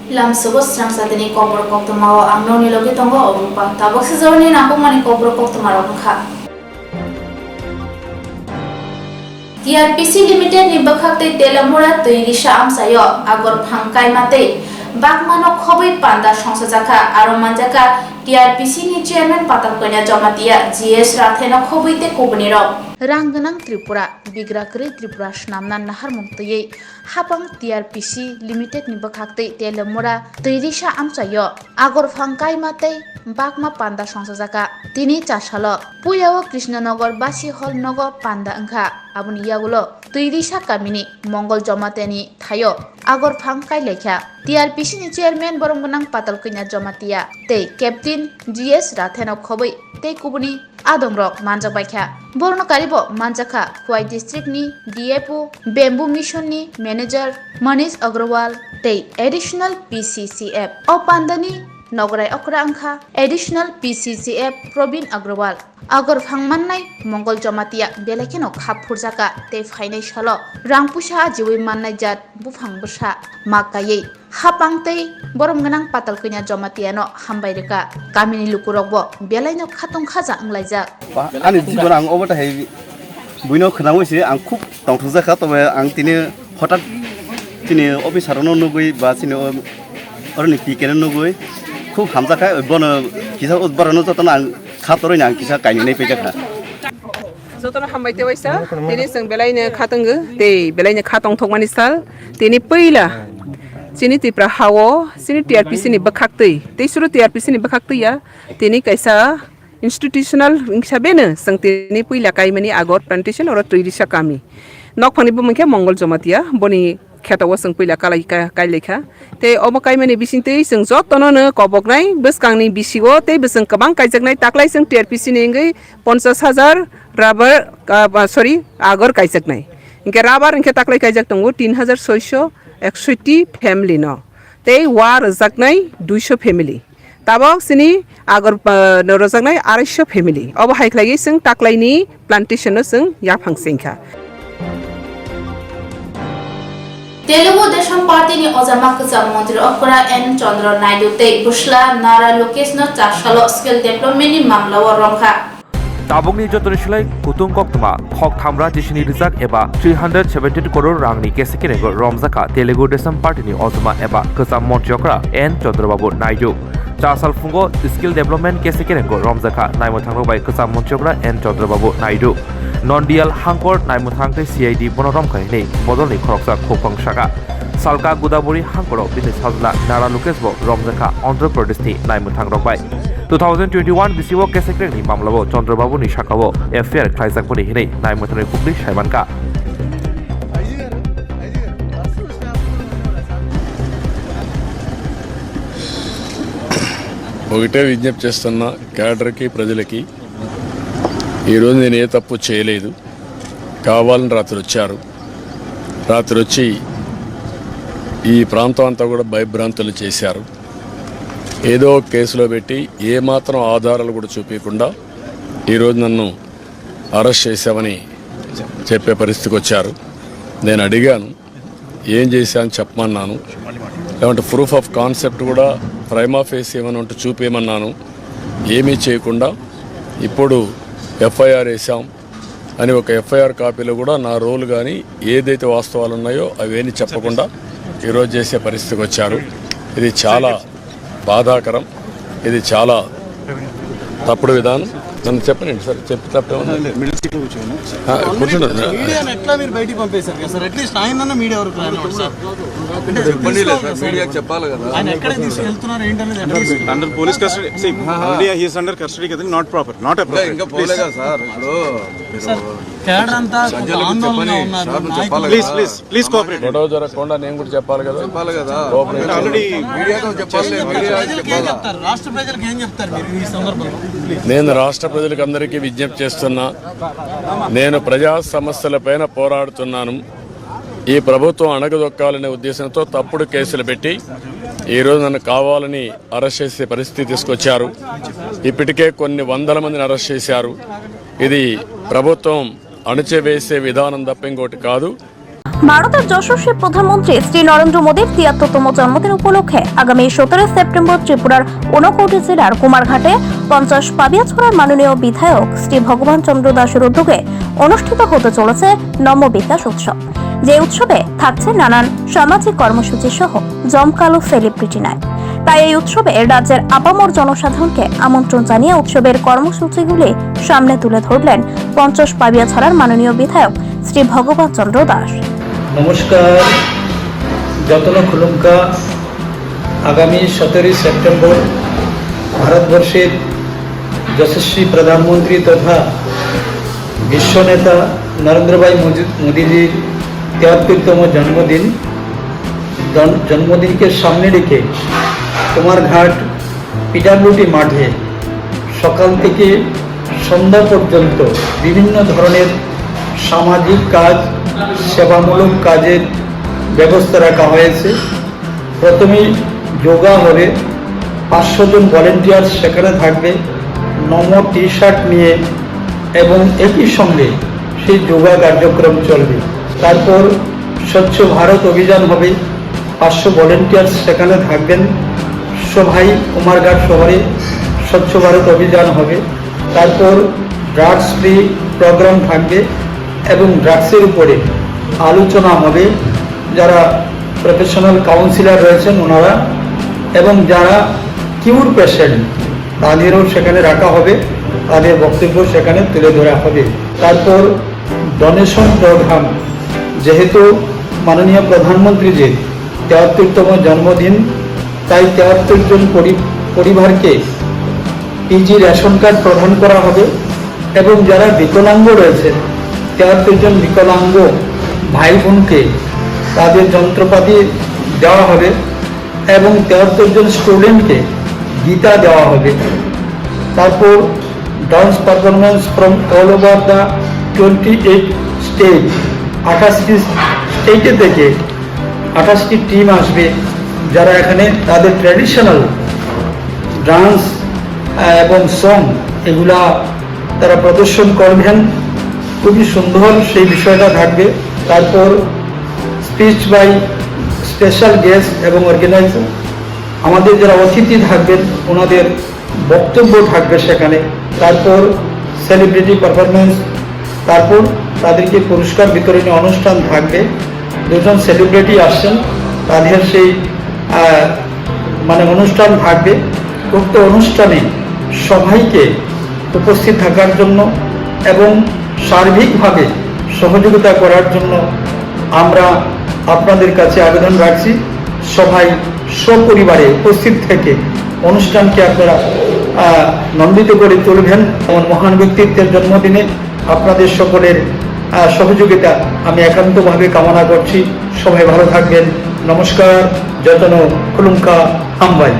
Lam subo Swrangchati ni Kokborok Koktwma o ang noni logi tongo obungpa tabok sejauh nangkung mani Kokborok Koktwma robungka. TRPC Limited ni bakhakte telamura toirisa amsayo agor phangkai mate bakmano khoboi panda songsajaka aro manjaka TRPC ni chairman patamkonya jamatia GS ratheno khoboite kobuniro Rangganang Tripura Bigrakri Tripura Snamnan Nahar Mungtayei Hapang TRPC Limited ni bakhakte telamura toirisa amsayo agor phangkai mate bakma panda songsajaka tini chasalo puyawo Krishnanagar basi hol nogo panda angkha abuni yagulo toirisa kamini Mongol Jomateni thayo agor phangkai lekha TRPC ni chairman boronggonang patalknya jomatia tei captain GS ratheno khoboi tei kubuni adomrok manjak baikha borno karibo manjaka Khwai district ni DFO bamboo mission ni manager Manish Agrawal tei additional PCCF o pandani Nograi okra angkha additional PCCF Probin Agrawal agor phangmannai Mongol Jomatia belekeno khap phurjaka te phainai salo rangpusa jiwi mannai jat bufang busa makai hapangtei boromganang patalknya Jomatiano hambaireka kamini lukurokbo belaino khatong khaja anglaijak ani jibon ang obata hei buino khnamoise ang khub tongthujaka tobe ang tini hotat tini officerno nugui ba tini orni pikene nugui khub hamjaka bono kisa udbarano jotona ang khatoroi ang kisa kaini nei pejaka jotona hambaite waisa tini sing belaine khatanggu te belaine khatong thokmani sal tini peila sini Tripura hawo sini TRPC ni bakhaktai tei suru TRPC ni bakhaktai ya tini kaisa institutional hisabe sang tini puila kaimani agor plantation oro toirisa kami nokphani bo mungke Mongol Jomatia boni khetawo sang puila kalai lekha tei obo kaimani bisinte sang jotono no koboknai beskangni bisigo tei besang kabang kaijaknai taklai sang TRPC ni ngai 50,000 rubber agor kaijaknai ingke rubber ingke taklai kaijak tongo 3,661 family no tei war zaknai 200 family tabok sini agor rozaknai 200 family obo haiklai sing taklai ni plantation no sing yaphang singkha Telugu Desam Party ni Ojama Kecam Menteri Okra N Chandra Naidu tei Busla Nara Lokesh no chasalo skill development ni mamlawo rongkha Tabungni jotonisilai kutung Koktwma khok thamra jisini rijak eba 372 crore rangni kesekenego romjaka Telugu Desam Party ni Ojama eba Kecam Menteri Okra N Chandrababu Naidu Chasal fungo skill development kesekenego romjaka naimothangrok bai Kecam Menteri Okra N Chandrababu Naidu Non-dial hangkor naimotangte CID bonorom kaini bodolni khoroksa khopang shaka Salka Gudaburi hangkoro bini sajla Nara Lukesbo romjaka Andhra Pradesh ni naimothangrok bai 2021 bisiwo kesekreng ni mamlabo Chandrababu ni shakawo FIR khlaijak boni hinai naimothanai kubli saimanka ఒకటే విజ్ఞప్తి చేస్తున్న క్యాడర్కి ప్రజలకి ఈరోజు నేను ఏ తప్పు చేయలేదు కావాలని రాత్రి వచ్చారు రాత్రి వచ్చి ఈ ప్రాంతం అంతా కూడా భయభ్రాంతులు చేశారు ఏదో కేసులో పెట్టి ఏమాత్రం ఆధారాలు కూడా చూపించకుండా ఈరోజు నన్ను అరెస్ట్ చేశామని చెప్పే పరిస్థితికి వచ్చారు నేను అడిగాను ఏం చేశాను చెప్పమన్నాను లేదంటే ప్రూఫ్ ఆఫ్ కాన్సెప్ట్ కూడా ప్రైమా ఫేస్ ఏమైనా ఉంటే చూపేయమన్నాను ఏమీ చేయకుండా ఇప్పుడు ఎఫ్ఐఆర్ వేసాం అని ఒక ఎఫ్ఐఆర్ కాపీలో కూడా నా రోల్ కానీ ఏదైతే వాస్తవాలు ఉన్నాయో అవేమీ చెప్పకుండా ఈరోజు చేసే పరిస్థితికి వచ్చారు ఇది చాలా బాధాకరం ఇది చాలా తప్పుడు విధానం నన్ను చెప్పండి సార్ చెప్పి తప్పేమన్నా చెప్పాలి కదా పోలీస్ కస్టడీ అండర్ కస్టడీ కదా నాట్ ప్రాపర్ నాట్ ఇంకా పోలేగా సార్ ప్లీజ్ కోఆపరేట్ గొడవ జరగకుండా నేను కూడా చెప్పాలి కదా ఆల్రెడీ నేను రాష్ట్ర ప్రజలకు అందరికీ విజ్ఞప్తి చేస్తున్నా నేను ప్రజా సమస్యలపైన పోరాడుతున్నాను ఈ ప్రభుత్వం అణగదొక్కాలనే ఉద్దేశంతో తప్పుడు కేసులు పెట్టి ఈరోజు నన్ను కావాలని అరెస్ట్ చేసే పరిస్థితి తీసుకొచ్చారు ఇప్పటికే కొన్ని వందల మందిని అరెస్ట్ చేశారు ఇది ప్రభుత్వం అణచివేసే విధానం తప్ప ఇంకోటి కాదు ভারতের যশস্বী প্রধানমন্ত্রী শ্রী নরেন্দ্র মোদীর ৭৩তম জন্মদিন উপলক্ষে আগামী ১৭ সেপ্টেম্বর ত্রিপুরার ঊনকোটি জেলার কুমারঘাটে ৫০ পাবিয়াছড়ার মাননীয় বিধায়ক শ্রী ভগবান চন্দ্র দাসের উদ্যোগে অনুষ্ঠিত হতে চলেছে নম বিকাশ উৎসব। যে উৎসবে থাকছে নানান সামাজিক কর্মসূচি সহ জমকালো সেলিব্রিটি নাইট। তাই এই উৎসবে রাজ্যের আপামর জনসাধারণকে আমন্ত্রণ জানিয়ে উৎসবের কর্মসূচিগুলি সামনে তুলে ধরলেন ৫০ পাবিয়াছড়ার মাননীয় বিধায়ক শ্রী ভগবান চন্দ্র দাস। নমস্কার, যত্ন খুলুমকা। আগামী ১৭ সেপ্টেম্বর ভারতবর্ষের যশস্বী প্রধানমন্ত্রী তথা বিশ্বনেতা নরেন্দ্র ভাই মোদীজির ৭৩তম জন্মদিনকে সামনে রেখে কুমারঘাট পিডাব্লিউডি মাঠে সকাল থেকে সন্ধ্যা পর্যন্ত বিভিন্ন ধরনের সামাজিক কাজ, সেবামূলক কাজের ব্যবস্থা রাখা হয়েছে। প্রথমেই যোগা হবে, ৫০০ জন ভলেন্টিয়ার সেখানে থাকবে নম টি শার্ট নিয়ে, এবং একই সঙ্গে সেই যোগা কার্যক্রম চলবে। তারপর স্বচ্ছ ভারত অভিযান হবে, ৫০০ ভলেন্টিয়ার সেখানে থাকবেন। সবাই কুমারঘাট শহরে স্বচ্ছ ভারত অভিযান হবে। তারপর ড্রাগস ফ্রি প্রোগ্রাম থাকবে এবং ড্রাগসের উপরে আলোচনা হবে। যারা প্রফেশনাল কাউন্সিলর রয়েছেন ওনারা, এবং যারা কিউর পেশেন্ট তাদেরও সেখানে রাখা হবে, তাদের বক্তব্য সেখানে তুলে ধরা হবে। তারপর ডোনেশন প্রোগ্রাম, যেহেতু মাননীয় প্রধানমন্ত্রীজির ৭৩তম জন্মদিন, তাই ৭৩ জন পরিবারকে পিজি রেশন কার্ড প্রদান করা হবে, এবং যারা বিকলাঙ্গ রয়েছে ৭৩ জন বিকলাঙ্গ ভাই বোনকে তাদের যন্ত্রপাতি দেওয়া হবে, এবং ৭৩ জন স্টুডেন্টকে গীতা দেওয়া হবে। তারপর dance performance from all over the 28 state, 28টি স্টেটে থেকে 28টি টিম আসবে, যারা এখানে তাদের ট্র্যাডিশনাল ডান্স এবং সং এগুলা তারা প্রদর্শন করবেন। খুবই সুন্দর সেই বিষয়টা থাকবে। তারপর স্পিচ বাই স্পেশাল গেস্ট এবং অর্গানাইজার, আমাদের যারা অতিথি থাকবেন ওনাদের বক্তব্য থাকবে সেখানে। তারপর সেলিব্রিটি পারফরমেন্স, তারপর তাদেরকে পুরস্কার বিতরণী অনুষ্ঠান থাকবে। দুজন সেলিব্রিটি আসছেন, তাদের সেই অনুষ্ঠান থাকবে। উক্ত অনুষ্ঠানে সবাইকে উপস্থিত থাকার জন্য এবং সার্বিকভাবে সহযোগিতা করার জন্য আমরা আপনাদের কাছে আবেদন রাখছি। সবাই সপরিবারে উপস্থিত থেকে অনুষ্ঠানকে আপনারা নন্দিত করে তুলবেন। এমন মহান ব্যক্তিত্বের জন্মদিনে আপনাদের সকলের সহযোগিতা আমি একান্তভাবে কামনা করছি। সবাই ভালো থাকবেন। নমস্কার, যত্ন খুলুমকা হামবাই।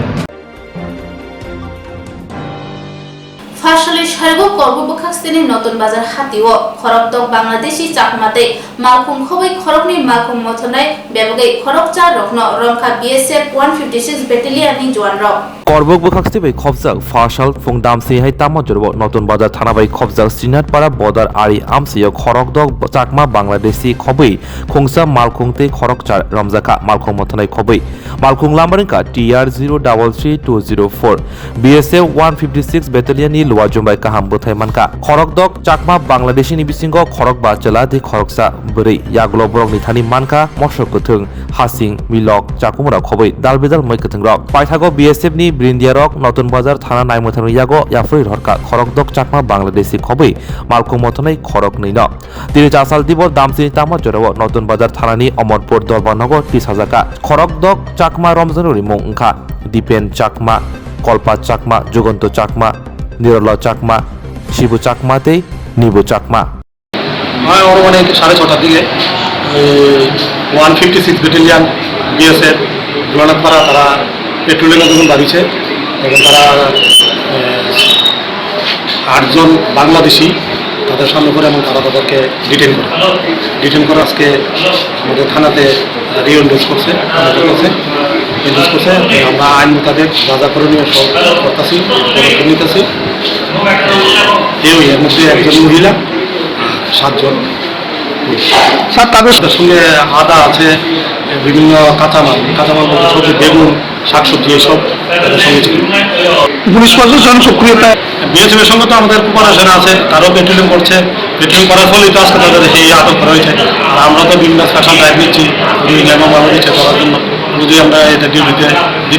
ফাশলি সার্গ কর্মপক্ষাস্তিনি নতুন বাজার হাতিও খরকদক বাংলাদেশি চাকমাতে মালকুম খবই খরকনি মালকুম মথনাই বেবগৈ খরকচা রকন রংখা বিএসএফ 156 ব্যাটালিয়ননি জওয়ান rock করবক বখাকস্তি bai khobjak fashal phung damsi hai tamo jorbo নতুন বাজার থানা bai khobjak sinatpara bodar ari amsiyo khorokdok chakma bangladeshi khobui khungsa malkhungte khorokchar ramjaka malkhung mothnai khobui malkhung lambaringka TR033204 BSF 156 battalion ni luwajumbai kaham bothai manka khorokdok chakma bangladeshi ni bisingo khorokba chela de khoroksa bwrei yaglo borok ni thani manka morsok kuthung hasing milok chakumura khobui dalbedal moi kuthung rok paithago BSF ni ব্রিন্দিয়ারক নতুন বাজার থানা নাইমথান ইয়াগো ইয়াফরি হরকা খরকদক চাকমা বাংলাদেশি খবই মালকু মথনাই খরক নৈন তিনি চাসাল দিব দামসিনি তামা জরাব নতুন বাজার থানানি অমরপুর দরবারনগর 30,000 খরকদক চাকমা রমজানুরি মুং ওংখা দীপেন চাকমা কল্পা চাকমা যুগন্ত চাকমা নিরল চাকমা শিবু চাকমাতেই নিবু চাকমা মানে 6:30টার দিকে 156 ব্যাটালিয়ন বিএসএফ জোয়ানাতপাড়া তারা পেট্রোলিংয়ে যখন দাঁড়িয়েছে তখন তারা 8 জন বাংলাদেশি তাদের সামনে করে এবং তারা তাদেরকে ডিটেন করে আজকে আমাদের থানাতে রিএন্ডোজ করছে আমরা আইন মোতাবেক যা করণীয় সব করতেছি পদক্ষেপ নিতেছি। এর মধ্যে একজন মহিলা 7 জন স্যার তাদের সঙ্গে আদা আছে, বিভিন্ন কাঁচামাল বলতে সবজি, বেগুন, শাকসবজি এসব তাদের সঙ্গে ছিল। পুলিশ প্রশাসন সক্রিয়তা, বিএসএফের সঙ্গে তো আমাদের কোপারেশন আছে, তারাও পেট্রোলিং করছে, পেট্রোলিং করার ফলেই তো আজকে তাদের এই আটক করা হয়েছে। আর আমরা তো বিভিন্ন স্পেশাল ড্রাইভ নিচ্ছি ভালো নিচ্ছে করার জন্য। যদি আমরা এটা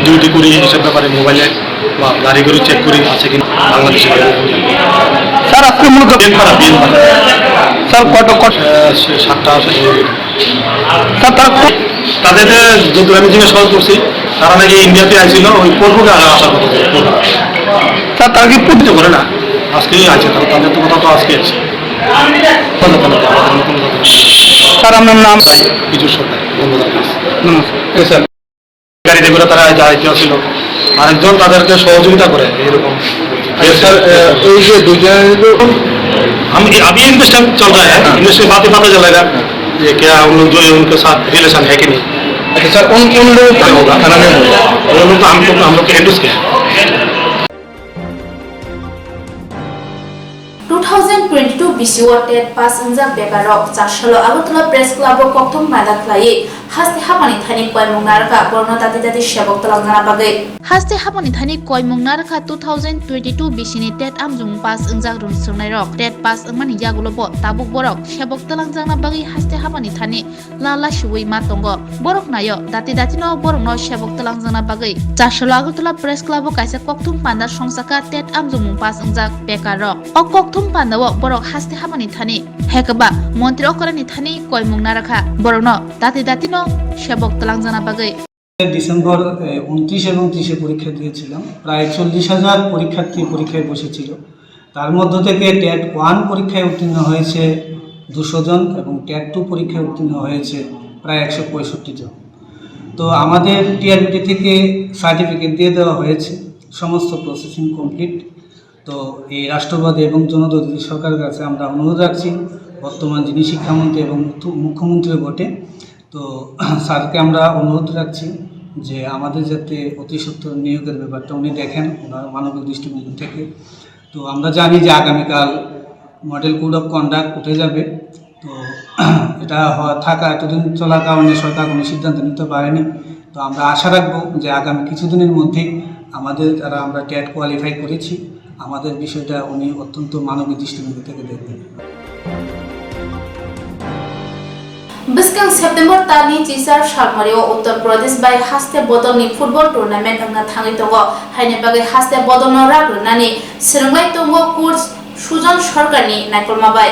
ডিউটি করি এসব ব্যাপারে মোবাইলে বা গাড়ি করে চেক করি আছে কিনা বাংলাদেশে। স্যার আজকে মূলত স্যার সাতটা স্যার তাদের যত আমি জিজ্ঞেস করছি, তারা নাকি ইন্ডিয়াতে আসছিল, ওই পূর্বকে আসার কথা স্যার। তারা কি পরিচিত করে না, আজকেই আছে, তাদের তো কথা তো আজকে আছে। স্যার আপনার নাম? কিছু সরকার স্যার। গাড়িতে করে তারা যাইতে ছিল, আরেকজন তাদেরকে সহযোগিতা করে এরকম। স্যার এই যে দুজন अभी इन्वेस्टमेंट चल रहा है, इन्वेस्टमेंट बातें पता चलेगा ये क्या उन लोग जो है उनके साथ रिलेशन है कि नहीं। अच्छा सर, उन लोगों का होगा थाना में होगा, वो लोग तो हम लोग के इंडस के हैं। 2022 BCO टेट पास अंजाक बेकारक चाशलो আগরতলা প্রেস ক্লাব কোকটুমা দাখলাই হাসতে হাপানি থানি কয়মুংনারকা বর্ণতাতি দাতি সেবক তলাঙ্গানা বাগে হাসতে হাপানি থানি কয়মুংনারকা 2022 বিসিনি টেট আমজুং পাস अंजाक রুন সংনাই রক টেট পাস মানি জাগুলো ব তাবুক বরক সেবক তলাঙ্গানা বাগে হাসতে হাপানি থানি লালা শুই মাতঙ্গ বরক নায় দাতি দাতিনো বরক ন সেবক তলাঙ্গানা বাগে চাশলো আগরতলা প্রেস ক্লাব কাইসা কোকটুম পান্ডা সংসাকা টেট আমজুং পাস अंजाक বেকারক অ কোকটুম পান্ডাও বরক হাসতে হাপানি থানি হেকবা মন্ত্রী অকরানি থানি কয়মুংনারকা বরক ন দাতি দাতিনো সেবক তলাঙ্গানা বাগে ডিসেম্বর 29 এবং 30 পরীক্ষা দিয়েছিলাম। প্রায় 40,000 পরীক্ষার্থী পরীক্ষায় বসেছিল। তার মধ্য থেকে টেট 1 পরীক্ষায় উত্তীর্ণ হয়েছে 200 জন এবং টেট 2 পরীক্ষায় উত্তীর্ণ হয়েছে প্রায় 165 জন। তো আমাদের টিআরবিটি থেকে সার্টিফিকেট দিয়ে দেওয়া হয়েছে, সমস্ত প্রসেসিং কমপ্লিট। তো এই রাষ্ট্রবাদী এবং জনদলিত সরকারের কাছে আমরা অনুরোধ রাখছি, বর্তমান যিনি শিক্ষামন্ত্রী এবং মুখ্যমন্ত্রী বটে, তো স্যারকে আমরা অনুরোধ রাখছি যে আমাদের যাতে অতি সত্বর নিয়োগের ব্যাপারটা উনি দেখেন ওনার মানবিক দৃষ্টিভঙ্গি থেকে। তো আমরা জানি যে আগামীকাল মডেল কোড অফ কন্ডাক্ট উঠে যাবে। তো এটা থাকা এতদিন চলার কারণে সরকার কোনো সিদ্ধান্ত নিতে পারেনি। তো আমরা আশা রাখবো যে আগামী কিছুদিনের মধ্যেই আমাদের যারা আমরা টেট কোয়ালিফাই করেছি আমাদের বিষয়টা উনি অত্যন্ত মানবিক দৃষ্টিভঙ্গি থেকে দেখবেন। बिस्कं सेप्टेम्बर तानि चिसार सालमारियाव Uttar Pradesh bye हास्ते बदलनि football tournament अंगा थाङै दङ हायने बागै हास्ते बदलनो राग्रोनानै सोलोंनाय दङ कोच सुजन सरकारनि नायखलमाबाय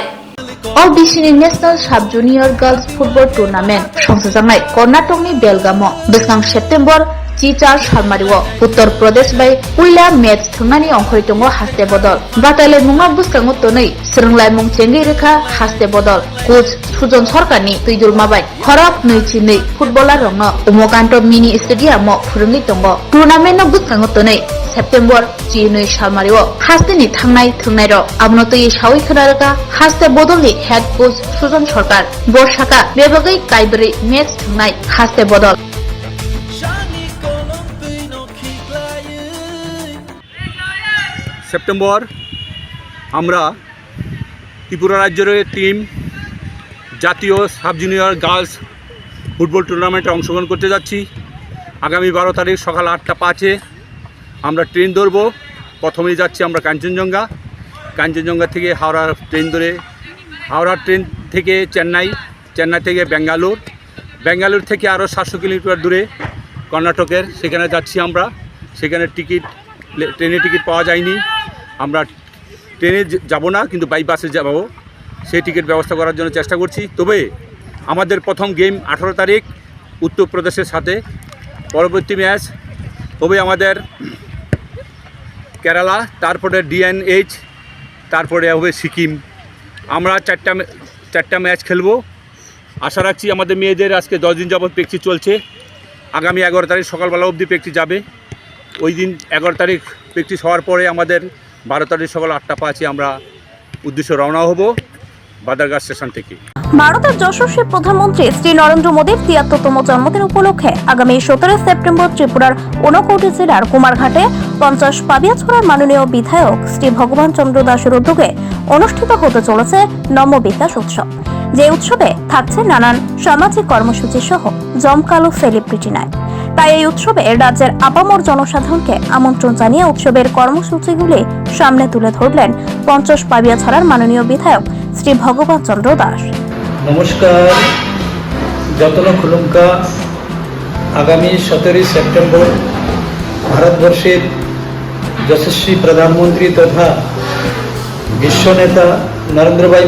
All BCनि national sub junior girls football tournament संसजानाय कर्नाटकनि बेलगामो बिस्कं सेप्टेम्बर चिचार सालमारियाव उत्तर प्रदेश बाय पुइला मैच थांनानै अंखरै दङ हास्ते बदल बातायलाय मुङा बुस्काङो तनै सोलोंलाय मुं चेंगै रेखा हास्ते बदल कोच सुजन सरकारनि तैदुलमाबाय खराब 2-2 फुटबलार रंनो उमकान्त मिनि स्टेडियामो फोरोंनि दङ टुर्नामेन्टआव बुस्काङो तनै सेप्टेम्बर 2 सालमारियाव हास्तेनि थांनाय र आबनतै सावै खोनारगा हास्ते बदलनि हेड कोच सुजन सरकार बर्षाका बेबागै काइब्रै मैच थांनाय हास्ते बदल সেপ্টেম্বর আমরা ত্রিপুরা রাজ্যের টিম জাতীয় সাব জুনিয়র গার্লস ফুটবল টুর্নামেন্টে অংশগ্রহণ করতে যাচ্ছি। আগামী 12 তারিখ সকাল 8টা 5-এ আমরা ট্রেন ধরব। প্রথমেই যাচ্ছি আমরা কাঞ্চনজঙ্ঘা থেকে হাওড়া ট্রেন ধরে হাওড়া ট্রেন থেকে চেন্নাই থেকে বেঙ্গালুর থেকে আরও 700 কিলোমিটার দূরে কর্ণাটকের সেখানে যাচ্ছি আমরা। সেখানে ট্রেনে টিকিট পাওয়া যায়নি, আমরা ট্রেনে যাব না কিন্তু বাই বাসে যাব, সেই টিকিট ব্যবস্থা করার জন্য চেষ্টা করছি। তবে আমাদের প্রথম গেম 18 তারিখ উত্তরপ্রদেশের সাথে, পরবর্তী ম্যাচ হবে আমাদের কেরালা, তারপরে ডিএনএইচ, তারপরে হবে সিকিম। আমরা চারটা ম্যাচ খেলবো। আশা রাখছি আমাদের মেয়েদের আজকে 10 দিন যাবত প্র্যাকটিস চলছে, আগামী 11 তারিখ সকালবেলা অবধি প্র্যাকটিস যাবে। ওই দিন 11 তারিখ প্র্যাকটিস হওয়ার পরে আমাদের 12 তারিখ সকাল 8টা 5-এ আমরা উদ্দেশ্যে রওনা হব বাদারঘাট স্টেশন থেকে। ভারতের যশস্বী প্রধানমন্ত্রী শ্রী নরেন্দ্র মোদীর 73তম জন্মদিন উপলক্ষে আগামী 17 সেপ্টেম্বর ত্রিপুরার ঊনকোটি জেলার কুমারঘাটে 50 পাবিয়াছড়ার মাননীয় বিধায়ক শ্রী ভগবান চন্দ্র দাসের উদ্যোগে অনুষ্ঠিত হতে চলেছে নম বিকাশ উৎসব, যে উৎসবে থাকছে নানান সামাজিক কর্মসূচি সহ জমকালো সেলিব্রিটি নাইট। তাই এই উৎসবে রাজ্যের আপামর জনসাধারণকে আমন্ত্রণ জানিয়ে উৎসবের কর্মসূচিগুলি সামনে তুলে ধরলেন 50 পাবিয়াছড়ার মাননীয় বিধায়ক শ্রী ভগবান চন্দ্র দাস। নমস্কার, যতন খুলুমকা। আগামী 17 সেপ্টেম্বর ভারতবর্ষের যশস্বী প্রধানমন্ত্রী তথা বিশ্বনেতা নরেন্দ্র ভাই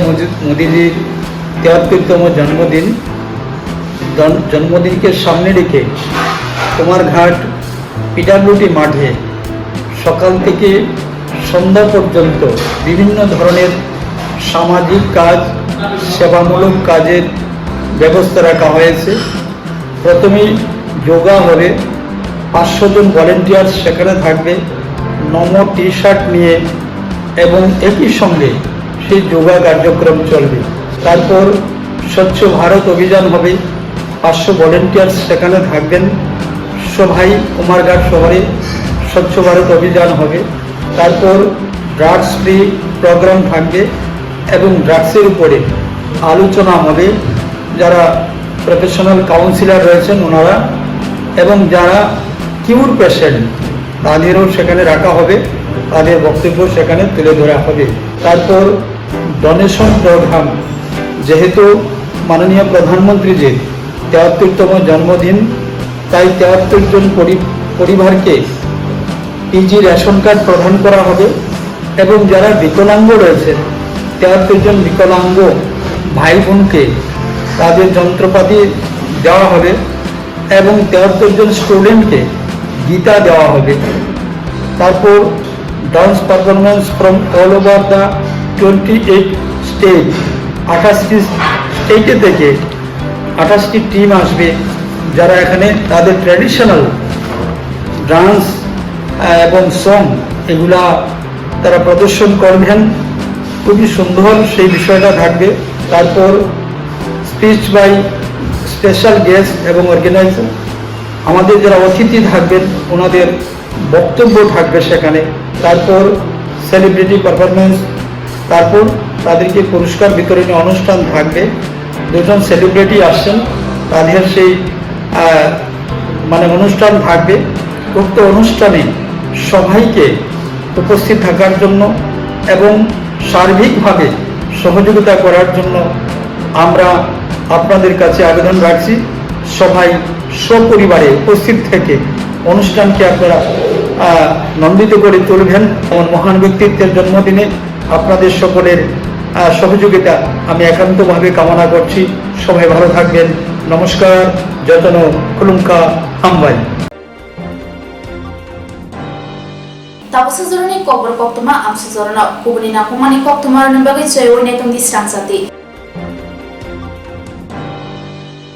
মোদীজির 73তম জন্মদিনকে সামনে রেখে কুমারঘাট পিডাব্লিউডি মাঠে সকাল থেকে সন্ধ্যা পর্যন্ত বিভিন্ন ধরনের সামাজিক কাজ, সেবামূলক কাজের ব্যবস্থা রাখা হয়েছে। প্রথমেই যোগা হবে, 500 জন ভলেন্টিয়ার সেখানে থাকবে নমো টি শার্ট নিয়ে, এবং একই সঙ্গে সেই যোগা কার্যক্রম চলবে। তারপর স্বচ্ছ ভারত অভিযান হবে, 500 ভলেন্টিয়ার সেখানে থাকবেন। সবাই কুমারঘাট শহরে স্বচ্ছ ভারত অভিযান হবে। তারপর ড্রাগস ফ্রি প্রোগ্রাম থাকবে এবং ড্রাগসের উপরে আলোচনা হবে। যারা প্রফেশনাল কাউন্সিলর রয়েছেন ওনারা, এবং যারা কিউর পেশেন্ট তাদেরও সেখানে রাখা হবে, তাদের বক্তব্য সেখানে তুলে ধরা হবে। তারপর ডোনেশন প্রোগ্রাম, যেহেতু মাননীয় প্রধানমন্ত্রীজির 73তম জন্মদিন, তাই 73 জন পরিবারকে পিজি রেশন কার্ড প্রদান করা হবে, এবং যারা বিকলাঙ্গ রয়েছে 73 জন বিকলাঙ্গ ভাই বোনকে তাদের যন্ত্রপাতি দেওয়া হবে, এবং 73 জন স্টুডেন্টকে গীতা দেওয়া হবে। তারপর dance performance from all over the 28 state, 28টি স্টেটে থেকে 28টি টিম আসবে, যারা এখানে তাদের ট্র্যাডিশনাল ডান্স এবং সং এগুলা তারা প্রদর্শন করবেন। খুবই সুন্দর সেই বিষয়টা থাকবে। তারপর স্পিচ বাই স্পেশাল গেস্ট এবং অর্গানাইজার, আমাদের যারা অতিথি থাকবেন ওনাদের বক্তব্য থাকবে সেখানে। তারপর সেলিব্রিটি পারফরমেন্স, তারপর তাদেরকে পুরস্কার বিতরণী অনুষ্ঠান থাকবে। 2 জন সেলিব্রিটি আসছেন, তাদের সেই অনুষ্ঠান থাকবে। উক্ত অনুষ্ঠানে সবাইকে উপস্থিত থাকার জন্য এবং সার্বিকভাবে সহযোগিতা করার জন্য আমরা আপনাদের কাছে আবেদন রাখছি। সবাই সপরিবারে উপস্থিত থেকে অনুষ্ঠানকে আপনারা নন্দিত করে তুলবেন। এমন মহান ব্যক্তিত্বের জন্মদিনে আপনাদের সকলের সহযোগিতা আমি একান্তভাবে কামনা করছি। সবাই ভালো থাকবেন। নমস্কার, যতন খুলুমকা হামবাই। Tapos sa Koktwma, am sa Koktwma, kubuni na kumani Koktwma ng bagay sa iyo na itong Swrangchati.